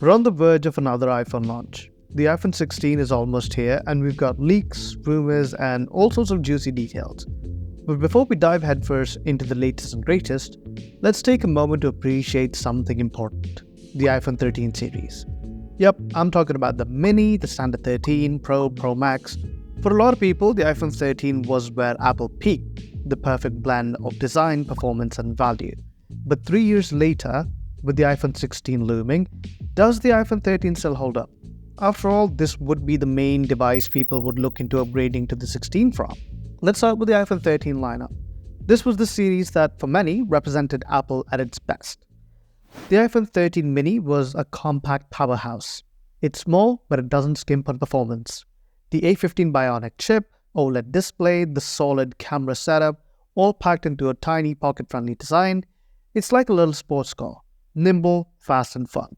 We're on the verge of another iPhone launch. The iPhone 16 is almost here, and we've got leaks, rumors, and all sorts of juicy details. But before we dive headfirst into the latest and greatest, let's take a moment to appreciate something important: the iPhone 13 series. Yep, I'm talking about the Mini, the Standard 13, Pro, Pro Max. For a lot of people, the iPhone 13 was where Apple peaked, the perfect blend of design, performance, and value. But 3 years later, with the iPhone 16 looming, does the iPhone 13 still hold up? After all, this would be the main device people would look into upgrading to the 16 from. Let's start with the iPhone 13 lineup. This was the series that, for many, represented Apple at its best. The iPhone 13 mini was a compact powerhouse. It's small, but it doesn't skimp on performance. The A15 Bionic chip, OLED display, the solid camera setup, all packed into a tiny pocket-friendly design. It's like a little sports car. Nimble, fast, and fun.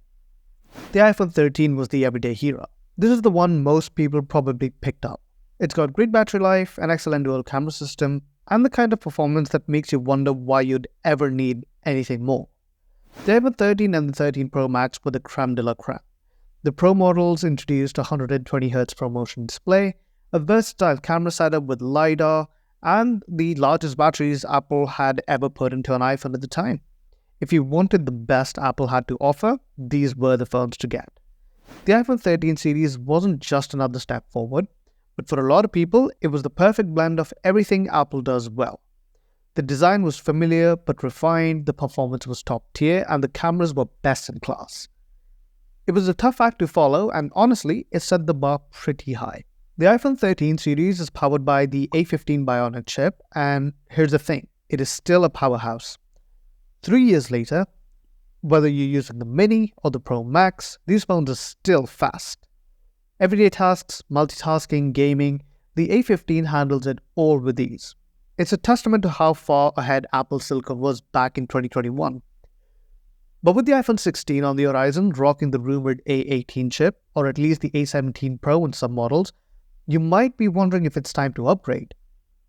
The iPhone 13 was the everyday hero. This is the one most people probably picked up. It's got great battery life, an excellent dual camera system, and the kind of performance that makes you wonder why you'd ever need anything more. The iPhone 13 and the 13 Pro Max were the creme de la creme. The Pro models introduced a 120Hz ProMotion display, a versatile camera setup with LiDAR, and the largest batteries Apple had ever put into an iPhone at the time. If you wanted the best Apple had to offer, these were the phones to get. The iPhone 13 series wasn't just another step forward, but for a lot of people, it was the perfect blend of everything Apple does well. The design was familiar but refined, the performance was top tier, and the cameras were best in class. It was a tough act to follow, and honestly, it set the bar pretty high. The iPhone 13 series is powered by the A15 Bionic chip, and here's the thing, it is still a powerhouse. 3 years later, whether you're using the Mini or the Pro Max, these phones are still fast. Everyday tasks, multitasking, gaming, the A15 handles it all with ease. It's a testament to how far ahead Apple's silicon was back in 2021. But with the iPhone 16 on the horizon, rocking the rumored A18 chip, or at least the A17 Pro in some models, you might be wondering if it's time to upgrade.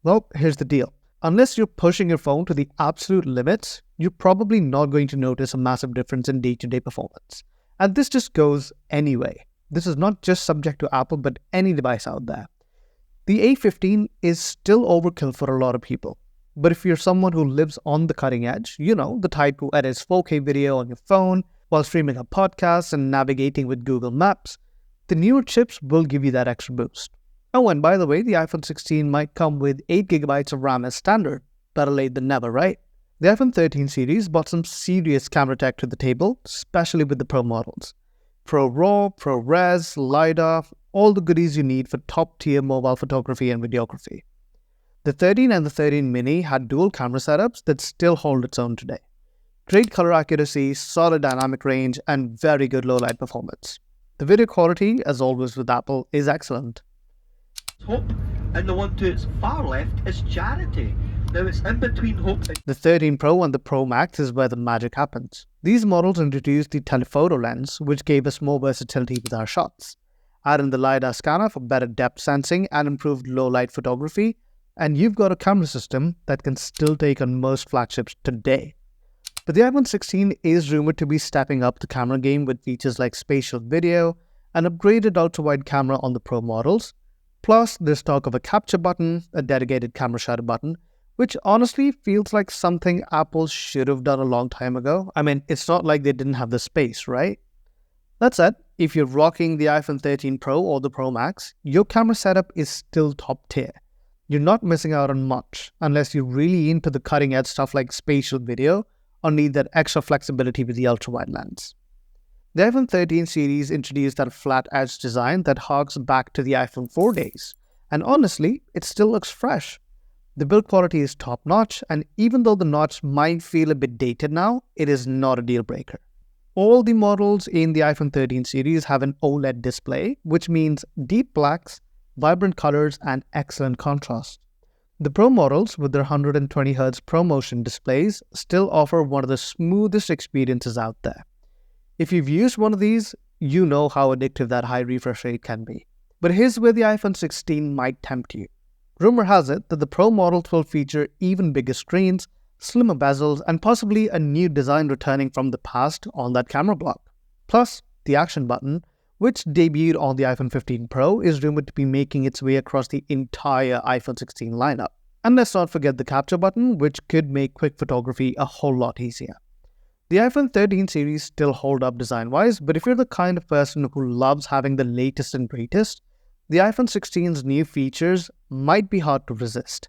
Well, here's the deal. Unless you're pushing your phone to the absolute limits, you're probably not going to notice a massive difference in day-to-day performance. And this just goes anyway. This is not just subject to Apple, but any device out there. The A15 is still overkill for a lot of people. But if you're someone who lives on the cutting edge, the type who edits 4K video on your phone while streaming a podcast and navigating with Google Maps, the newer chips will give you that extra boost. Oh, and by the way, the iPhone 16 might come with 8GB of RAM as standard. Better late than never, right? The iPhone 13 series brought some serious camera tech to the table, especially with the Pro models. Pro RAW, Pro Res, LiDAR, all the goodies you need for top-tier mobile photography and videography. The 13 and the 13 Mini had dual camera setups that still hold its own today. Great color accuracy, solid dynamic range, and very good low-light performance. The video quality, as always with Apple, is excellent. Hope, and the one to its far left is charity. Now it's in between hope and... The 13 Pro and the Pro Max is where the magic happens. These models introduced the telephoto lens, which gave us more versatility with our shots. Add in the LiDAR scanner for better depth sensing and improved low-light photography, and you've got a camera system that can still take on most flagships today. But the iPhone 16 is rumored to be stepping up the camera game with features like spatial video, an upgraded ultra-wide camera on the Pro models, plus there's talk of a capture button, a dedicated camera shutter button, which honestly feels like something Apple should have done a long time ago. I mean, it's not like they didn't have the space, right? That said, if you're rocking the iPhone 13 Pro or the Pro Max, your camera setup is still top tier. You're not missing out on much, unless you're really into the cutting edge stuff like spatial video or need that extra flexibility with the ultra-wide lens. The iPhone 13 series introduced that flat edge design that harks back to the iPhone 4 days, and honestly, it still looks fresh. The build quality is top-notch, and even though the notch might feel a bit dated now, it is not a deal breaker. All the models in the iPhone 13 series have an OLED display, which means deep blacks, vibrant colors, and excellent contrast. The Pro models, with their 120Hz ProMotion displays, still offer one of the smoothest experiences out there. If you've used one of these, you know how addictive that high refresh rate can be. But here's where the iPhone 16 might tempt you. Rumor has it that the Pro models will feature even bigger screens, slimmer bezels, and possibly a new design returning from the past on that camera block. Plus, the action button, which debuted on the iPhone 15 Pro, is rumored to be making its way across the entire iPhone 16 lineup. And let's not forget the capture button, which could make quick photography a whole lot easier. The iPhone 13 series still hold up design-wise, but if you're the kind of person who loves having the latest and greatest, the iPhone 16's new features might be hard to resist.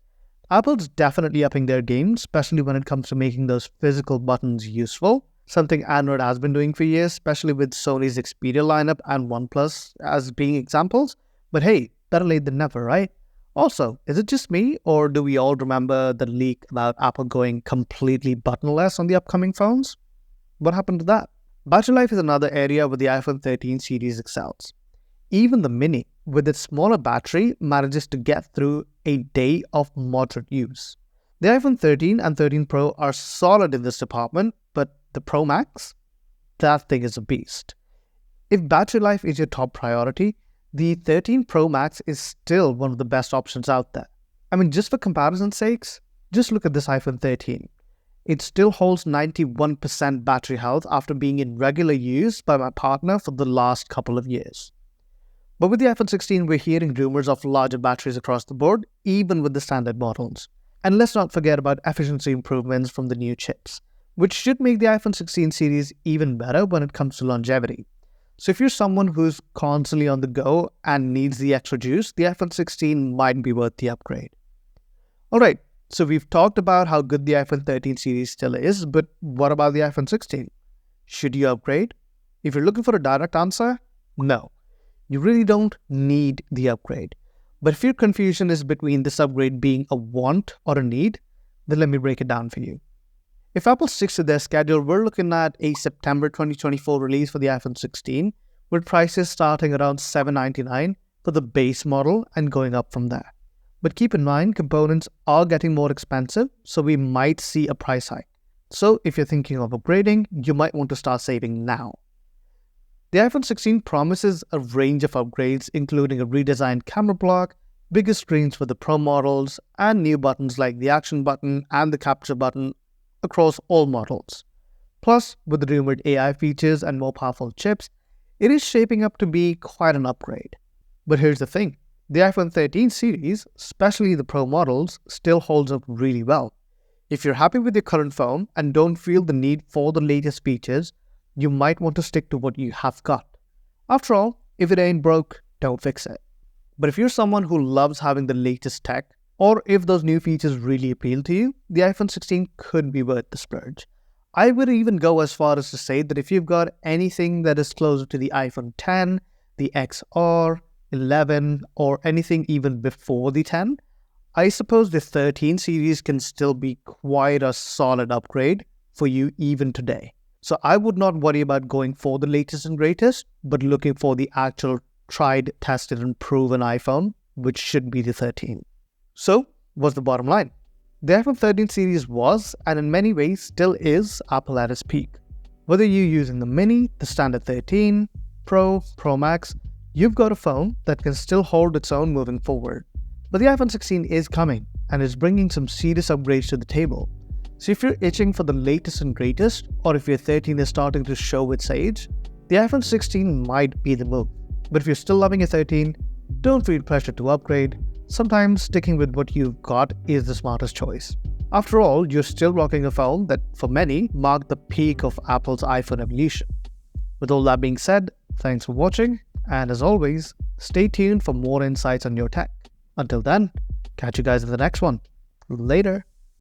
Apple's definitely upping their game, especially when it comes to making those physical buttons useful, something Android has been doing for years, especially with Sony's Xperia lineup and OnePlus as being examples. But hey, better late than never, right? Also, is it just me, or do we all remember the leak about Apple going completely buttonless on the upcoming phones? What happened to that? Battery life is another area where the iPhone 13 series excels. Even the Mini, with its smaller battery, manages to get through a day of moderate use. The iPhone 13 and 13 Pro are solid in this department, but the Pro Max? That thing is a beast. If battery life is your top priority, the 13 Pro Max is still one of the best options out there. I mean, just for comparison's sakes, just look at this iPhone 13. It still holds 91% battery health after being in regular use by my partner for the last couple of years. But with the iPhone 16, we're hearing rumors of larger batteries across the board, even with the standard models. And let's not forget about efficiency improvements from the new chips, which should make the iPhone 16 series even better when it comes to longevity. So if you're someone who's constantly on the go and needs the extra juice, the iPhone 16 might be worth the upgrade. Alright, so we've talked about how good the iPhone 13 series still is, but what about the iPhone 16? Should you upgrade? If you're looking for a direct answer, no. You really don't need the upgrade. But if your confusion is between this upgrade being a want or a need, then let me break it down for you. If Apple sticks to their schedule, we're looking at a September 2024 release for the iPhone 16, with prices starting around $799 for the base model and going up from there. But keep in mind, components are getting more expensive, so we might see a price hike. So if you're thinking of upgrading, you might want to start saving now. The iPhone 16 promises a range of upgrades, including a redesigned camera block, bigger screens for the Pro models, and new buttons like the action button and the capture button across all models. Plus, with the rumored AI features and more powerful chips, it is shaping up to be quite an upgrade. But here's the thing. The iPhone 13 series, especially the Pro models, still holds up really well. If you're happy with your current phone and don't feel the need for the latest features, you might want to stick to what you have got. After all, if it ain't broke, don't fix it. But if you're someone who loves having the latest tech, or if those new features really appeal to you, the iPhone 16 could be worth the splurge. I would even go as far as to say that if you've got anything that is closer to the iPhone 10, the XR, 11, or anything even before the 10, I suppose the 13 series can still be quite a solid upgrade for you even today. So I would not worry about going for the latest and greatest, but looking for the actual tried, tested, and proven iPhone, which should be the 13. So, what's the bottom line? The iPhone 13 series was, and in many ways still is, Apple at its peak. Whether you're using the Mini, the standard 13, Pro, Pro Max, you've got a phone that can still hold its own moving forward. But the iPhone 16 is coming, and is bringing some serious upgrades to the table. So if you're itching for the latest and greatest, or if your 13 is starting to show its age, the iPhone 16 might be the move. But if you're still loving your 13, don't feel pressure to upgrade. Sometimes sticking with what you've got is the smartest choice. After all, you're still rocking a phone that, for many, marked the peak of Apple's iPhone evolution. With all that being said, thanks for watching, and as always, stay tuned for more insights on your tech. Until then, catch you guys in the next one. Later.